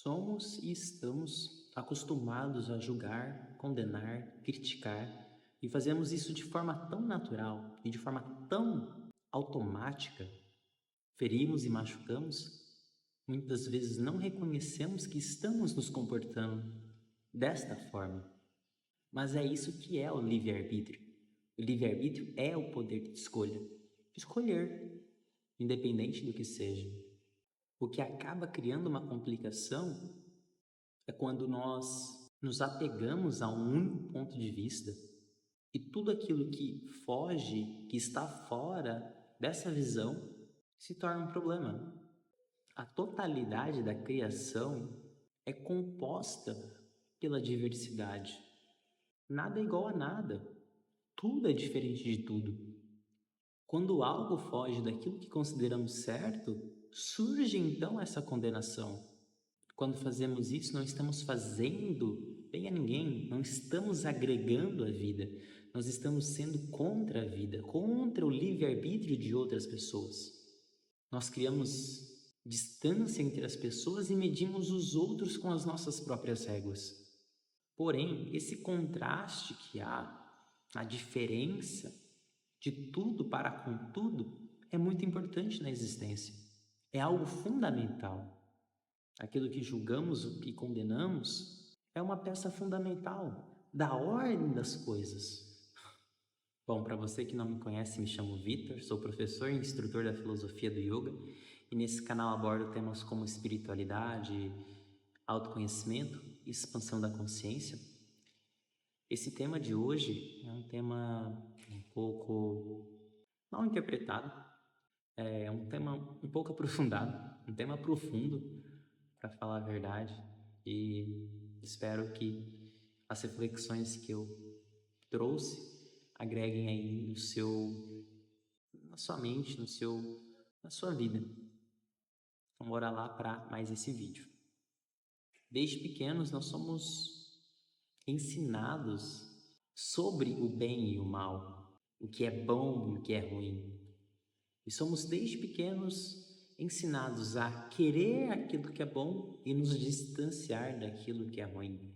Somos e estamos acostumados a julgar, condenar, criticar e fazemos isso de forma tão natural e de forma tão automática, ferimos e machucamos, muitas vezes não reconhecemos que estamos nos comportando desta forma. Mas é isso que é o livre-arbítrio. O livre-arbítrio é o poder de escolha, de escolher, independente do que seja. O que acaba criando uma complicação é quando nós nos apegamos a um único ponto de vista e tudo aquilo que foge, que está fora dessa visão, se torna um problema. A totalidade da criação é composta pela diversidade. Nada é igual a nada. Tudo é diferente de tudo. Quando algo foge daquilo que consideramos certo, surge então essa condenação. Quando fazemos isso, não estamos fazendo bem a ninguém, não estamos agregando a vida, nós estamos sendo contra a vida, contra o livre-arbítrio de outras pessoas. Nós criamos distância entre as pessoas e medimos os outros com as nossas próprias réguas. Porém, esse contraste que há, a diferença de tudo para com tudo, é muito importante na existência. É algo fundamental. Aquilo que julgamos e condenamos é uma peça fundamental da ordem das coisas. Bom, para você que não me conhece, me chamo Vitor, sou professor e instrutor da filosofia do yoga e nesse canal abordo temas como espiritualidade, autoconhecimento e expansão da consciência. Esse tema de hoje é um tema um pouco mal interpretado, é um tema um pouco aprofundado, um tema profundo, para falar a verdade, e espero que as reflexões que eu trouxe agreguem aí na sua mente, na sua vida. Então bora lá para mais esse vídeo. Desde pequenos nós somos ensinados sobre o bem e o mal, o que é bom e o que é ruim. E somos desde pequenos ensinados a querer aquilo que é bom e nos distanciar daquilo que é ruim.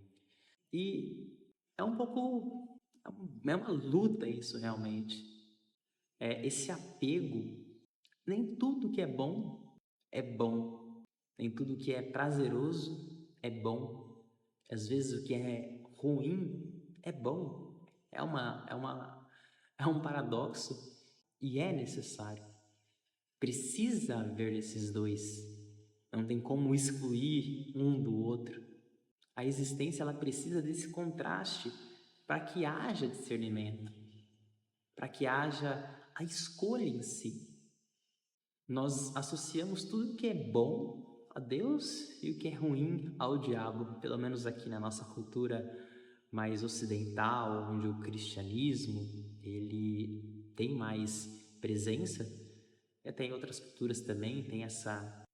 E é um pouco, é uma luta isso realmente. Esse apego, nem tudo que é bom é bom, nem tudo que é prazeroso é bom. Às vezes o que é ruim é bom. É um paradoxo e é necessário. Precisa haver esses dois. Não tem como excluir um do outro. A existência ela precisa desse contraste para que haja discernimento, para que haja a escolha em si. Nós associamos tudo que é bom a Deus e o que é ruim ao diabo, pelo menos aqui na nossa cultura mais ocidental, onde o cristianismo ele tem mais presença. Até em outras culturas também tem essa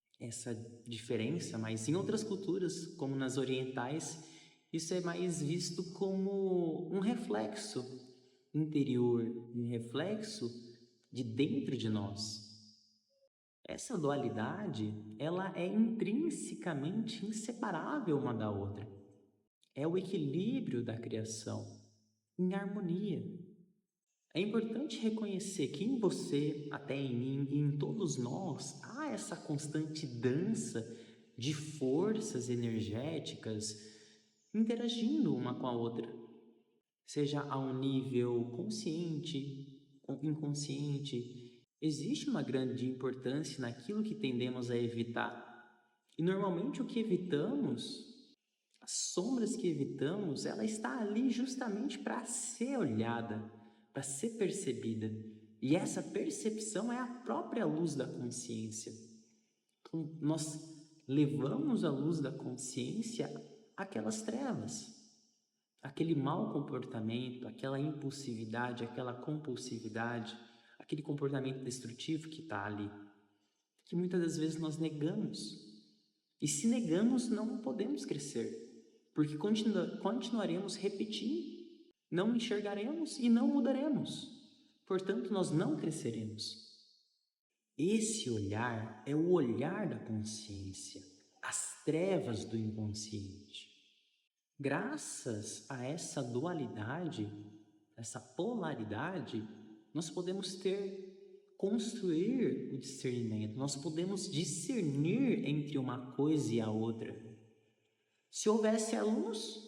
diferença, mas em outras culturas, como nas orientais, isso é mais visto como um reflexo interior, um reflexo de dentro de nós. Essa dualidade, ela é intrinsecamente inseparável uma da outra. É o equilíbrio da criação, em harmonia. É importante reconhecer que em você, até em mim e em todos nós, há essa constante dança de forças energéticas interagindo uma com a outra, seja a um nível consciente ou inconsciente. Existe uma grande importância naquilo que tendemos a evitar. E normalmente o que evitamos, as sombras que evitamos, ela está ali justamente para ser olhada, para ser percebida. E essa percepção é a própria luz da consciência. Então, nós levamos a luz da consciência àquelas trevas, aquele mau comportamento, aquela impulsividade, aquela compulsividade, aquele comportamento destrutivo que está ali, que muitas das vezes nós negamos. E se negamos, não podemos crescer, porque continuaremos repetindo, não enxergaremos e não mudaremos. Portanto, nós não cresceremos. Esse olhar é o olhar da consciência. as trevas do inconsciente. Graças a essa dualidade, essa polaridade, nós podemos construir o discernimento, nós podemos discernir entre uma coisa e a outra. Se houvesse a luz,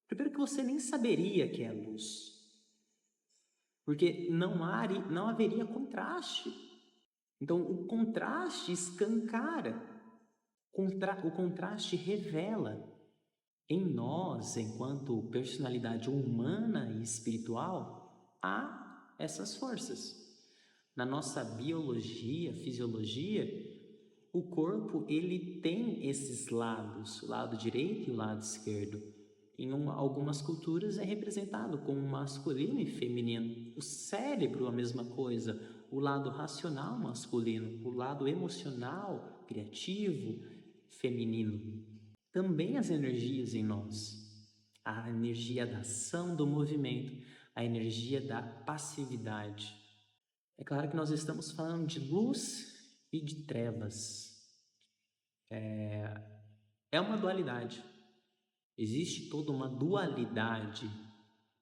primeiro que você nem saberia que é luz, porque não haveria contraste. Então, o contraste escancara, o contraste revela em nós, enquanto personalidade humana e espiritual, há essas forças. Na nossa biologia, fisiologia, o corpo ele tem esses lados, o lado direito e o lado esquerdo. Em algumas culturas é representado como masculino e feminino. O cérebro, a mesma coisa. O lado racional masculino, o lado emocional, criativo, feminino. Também as energias em nós. A energia da ação, do movimento, a energia da passividade. É claro que nós estamos falando de luz e de trevas. É uma dualidade. Existe toda uma dualidade,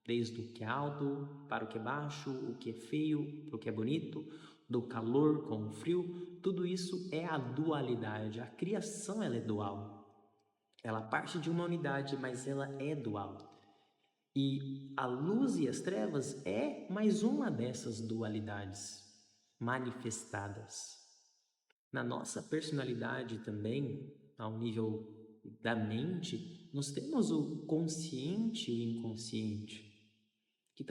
desde o que é alto para o que é baixo, o que é feio para o que é bonito, do calor com o frio. Tudo isso é a dualidade. A criação ela é dual. Ela parte de uma unidade, mas ela é dual. E a luz e as trevas é mais uma dessas dualidades manifestadas. Na nossa personalidade também, ao nível da mente, nós temos o consciente e o inconsciente, que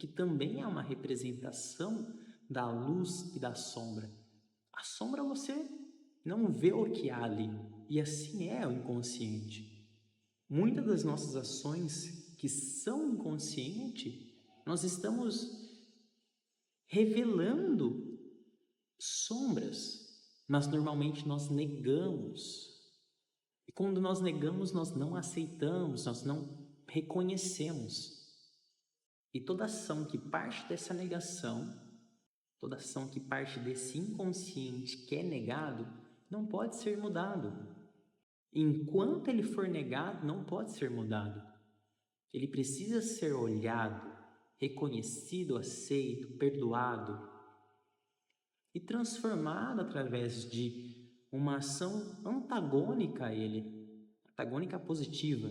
também é uma representação da luz e da sombra. A sombra você não vê o que há ali, e assim é o inconsciente. Muitas das nossas ações que são inconscientes, nós estamos revelando sombras, mas normalmente nós negamos. E quando nós negamos, nós não aceitamos, nós não reconhecemos. E toda ação que parte dessa negação, toda ação que parte desse inconsciente que é negado, não pode ser mudado. Enquanto ele for negado, não pode ser mudado. Ele precisa ser olhado, reconhecido, aceito, perdoado e transformado através de uma ação antagônica a ele, antagônica positiva.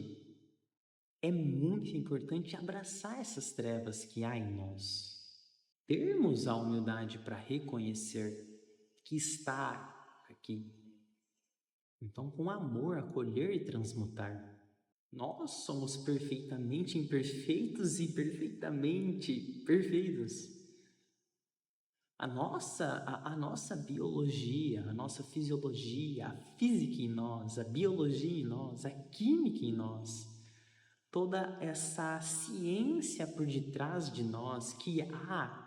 É muito importante abraçar essas trevas que há em nós. Termos a humildade para reconhecer que está aqui. Então, com amor, acolher e transmutar. Nós somos perfeitamente imperfeitos e perfeitamente perfeitos. A nossa biologia, a nossa fisiologia, a física em nós, a biologia em nós, a química em nós, toda essa ciência por detrás de nós, que há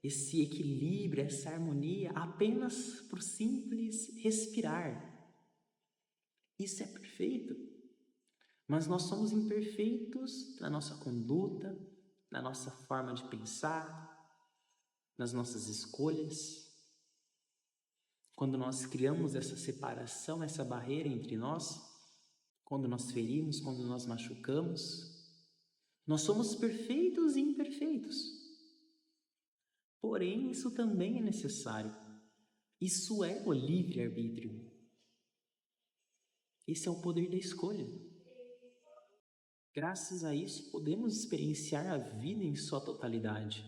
esse equilíbrio, essa harmonia apenas por simples respirar. Isso é perfeito. Mas nós somos imperfeitos na nossa conduta, na nossa forma de pensar, nas nossas escolhas. Quando nós criamos essa separação, essa barreira entre nós, quando nós ferimos, quando nós machucamos, nós somos perfeitos e imperfeitos. Porém, isso também é necessário. Isso é o livre-arbítrio. Esse é o poder da escolha. Graças a isso, podemos experienciar a vida em sua totalidade.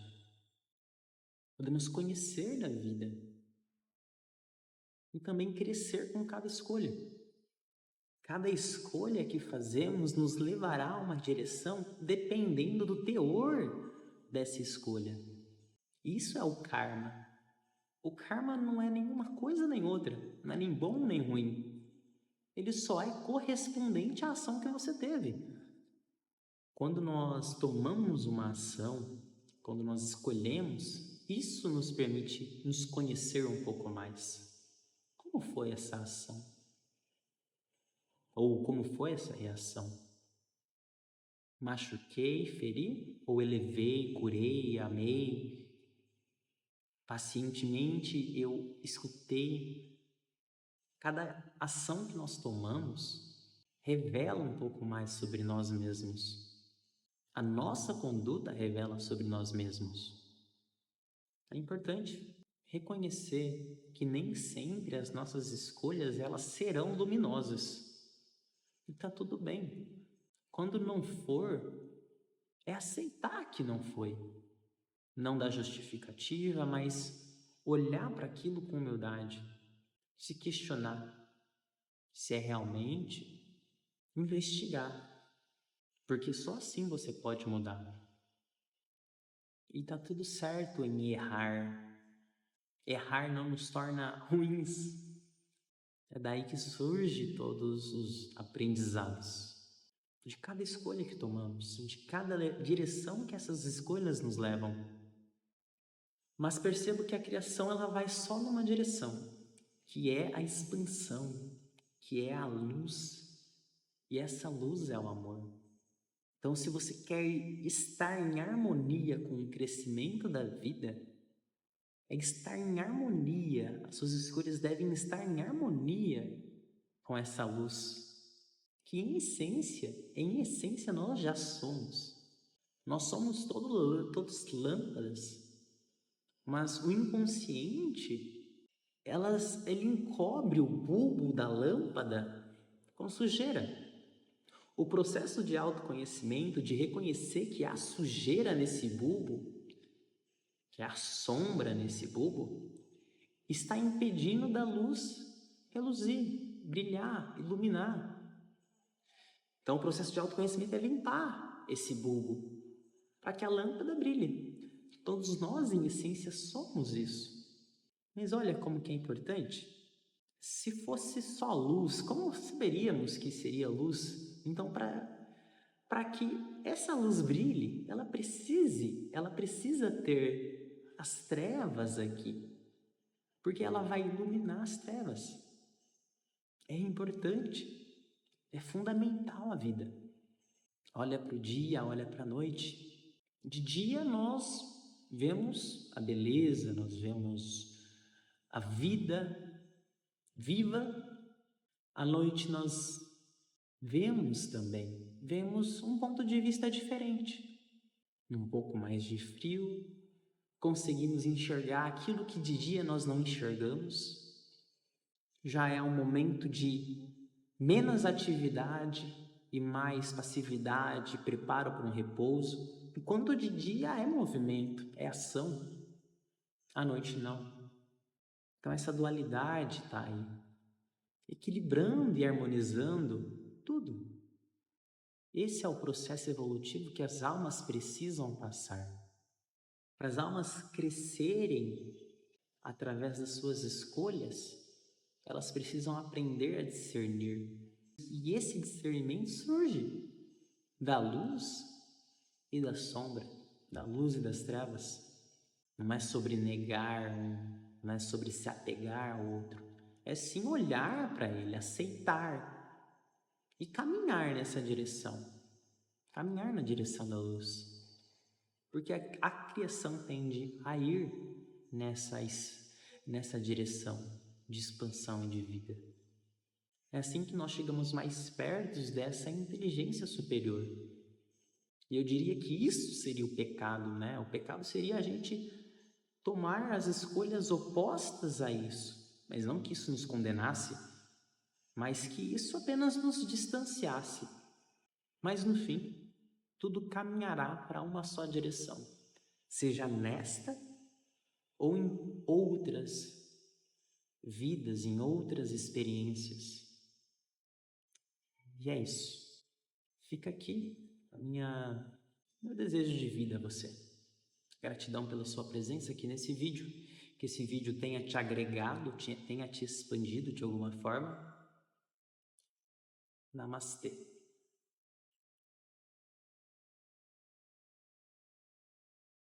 Podemos conhecer da vida e também crescer com cada escolha. Cada escolha que fazemos nos levará a uma direção dependendo do teor dessa escolha. Isso é o karma. O karma não é nenhuma coisa nem outra, não é nem bom nem ruim. Ele só é correspondente à ação que você teve. Quando nós tomamos uma ação, quando nós escolhemos, isso nos permite nos conhecer um pouco mais. Como foi essa ação? Ou como foi essa reação? Machuquei, feri? Ou elevei, curei, amei? Pacientemente eu escutei Cada ação que nós tomamos revela um pouco mais sobre nós mesmos. A nossa conduta revela sobre nós mesmos. É importante reconhecer que nem sempre as nossas escolhas elas serão luminosas. E tá tudo bem. Quando não for, é aceitar que não foi. Não dar justificativa, mas olhar para aquilo com humildade. Se questionar se é realmente, investigar. Porque só assim você pode mudar. E tá tudo certo em errar. Errar não nos torna ruins. É daí que surge todos os aprendizados. De cada escolha que tomamos, de cada direção que essas escolhas nos levam. Mas percebo que a criação ela vai só numa direção, que é a expansão, que é a luz. E essa luz é o amor. Então, se você quer estar em harmonia com o crescimento da vida, é estar em harmonia, as suas escolhas devem estar em harmonia com essa luz, que em essência nós já somos. Nós somos todos lâmpadas, mas o inconsciente, ele encobre o bulbo da lâmpada com sujeira. O processo de autoconhecimento, de reconhecer que há sujeira nesse bulbo, que há sombra nesse bulbo, está impedindo da luz reluzir, brilhar, iluminar. Então o processo de autoconhecimento é limpar esse bulbo, para que a lâmpada brilhe. Todos nós, em essência, somos isso. Mas olha como que é importante. Se fosse só luz, como saberíamos que seria luz? Então, para que essa luz brilhe, ela precisa ter as trevas aqui, porque ela vai iluminar as trevas. É importante, é fundamental a vida. Olha para o dia, olha para a noite. De dia nós vemos a beleza, nós vemos a vida viva. À noite nós vemos um ponto de vista diferente, um pouco mais de frio, conseguimos enxergar aquilo que de dia nós não enxergamos. Já é um momento de menos atividade e mais passividade, preparo para um repouso, enquanto de dia é movimento, é ação, à noite não. Então essa dualidade está aí, equilibrando e harmonizando tudo. Esse é o processo evolutivo que as almas precisam passar. Para as almas crescerem através das suas escolhas, elas precisam aprender a discernir. E esse discernimento surge da luz e da sombra, da luz e das trevas. Não é sobre negar um, não é sobre se apegar ao outro. É sim olhar para ele, aceitar e caminhar nessa direção. Caminhar na direção da luz. Porque a criação tende a ir nessa direção de expansão e de vida. É assim que nós chegamos mais perto dessa inteligência superior. E eu diria que isso seria o pecado, né? O pecado seria a gente tomar as escolhas opostas a isso. Mas não que isso nos condenasse, mas que isso apenas nos distanciasse. Mas no fim, tudo caminhará para uma só direção. Seja nesta ou em outras vidas, em outras experiências. E é isso. Fica aqui meu desejo de vida a você. Gratidão pela sua presença aqui nesse vídeo. Que esse vídeo tenha te agregado, tenha te expandido de alguma forma. Namastê.